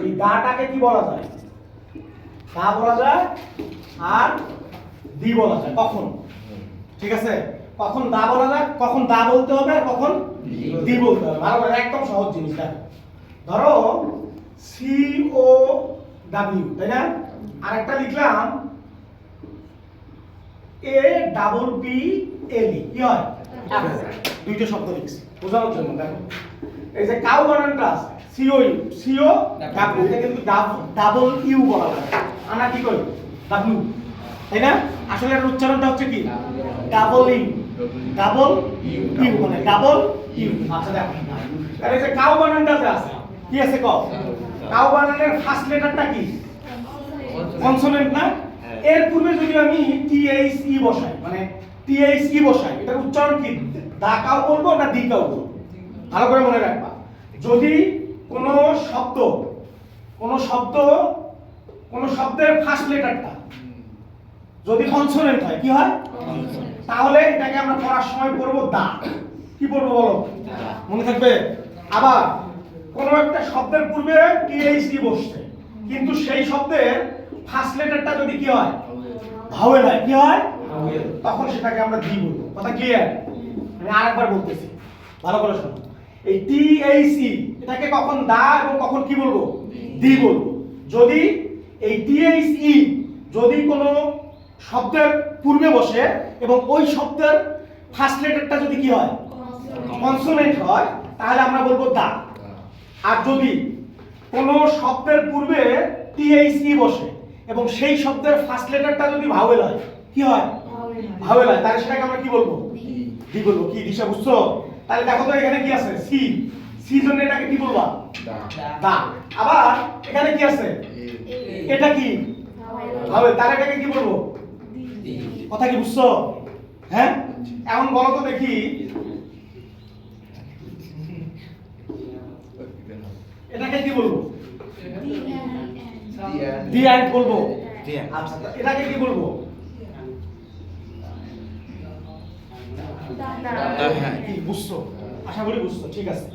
এই দাটাকে কি বলা যায়? দা বলা যায় আর দি বলা যায়। কখন? ঠিক আছে, কখন দা বলা যায়, কখন দা বলতে হবে আর কখন দি বলতে হবে। ভালো করে, একদম সহজ জিনিস। দেখো, ধরো সি ও ডাব্লিউ, তাই না? আরেকটা লিখলাম এ ডাবল পি এল ই, কি হয়? দুইটা শব্দ লিখছি বোঝানোর জন্য। দেখো, এই যে কাউ বানানটা আছে সিও ইউ, সিও ডাব্লিউ, এটা কিন্তু ডাবল ইউ বলা যায়। আমরা কি করি? ডাব্লিউ, তাই না? আসলে এর উচ্চারণটা হচ্ছে কি? ডাবল ইউ, ডাবল ইউ, মানে ডাবল ইউ। আচ্ছা দেখো, তাহলে এই যে কাউ বানানটা যে আছে, কি আছে কও? কাউ বানানের ফার্স্ট লেটারটা কি? কনসোনেন্ট না? এর পূর্বে যদি আমি টিএইচ ই বসাই, মানে টিএইচ ই বসাই, এটার উচ্চারণ কি? দা কাউ বলবো না দি কাউ বলবো? ভালো করে মনে রাখবা। যদি কোনো শব্দের ফার্স্ট লেটারটা যদি কনসোনেন্ট হয়, কি হয়? তাহলে এটাকে আমরা পড়ার সময় পড়বো দা। কি পড়বো বলো? মনে থাকবে? আবার কোনো একটা শব্দের পূর্বে টিএইচ ই বসছে, কিন্তু সেই শব্দের ফার্স্ট লেটারটা যদি কি হয়? ভাওয়েল হয়, কি হয়? তখন সেটাকে আমরা দি বলবো। কথা ক্লিয়ার? আমি আরেকবার বলতেছি, ভালো করে শোনো। এই টিএইচ ই এটাকে কখন দা এবং কখন কি বলবো? দি বলবো। যদি এই টিএইচ ই যদি কোনো শব্দের পূর্বে বসে এবং ওই শব্দের ফার্স্ট লেটারটা যদি কি হয়? কনসোনেন্ট হয়, তাহলে আমরা বলবো দা। আর যদি কোনো শব্দের পূর্বে টিএইচ ই বসে এবং সেই শব্দের ফার্স্ট লেটারটা যদি ভাওয়েল হয়, কি হয়? ভাওয়েল হয়, তাহলে সেটাকে আমরা কি বলবো? দি বলবো। কি দিশা বুঝছো? তাহলে দেখো তো এখানে কি আছে? সি, সি জন্য এটাকে কি বলবা? দা। আবার এখানে কি আছে? এটা কি? ভাওয়েল, তাহলে এটাকে কি বলবো? কথা কি বুঝছো? হ্যাঁ, এখন বলো তো দেখি, এটাকে কি বলবো? দি আইন বলবো। আচ্ছা, এটাকে কি বলবো? কি বুঝছো? আশা করি বুঝছো। ঠিক আছে,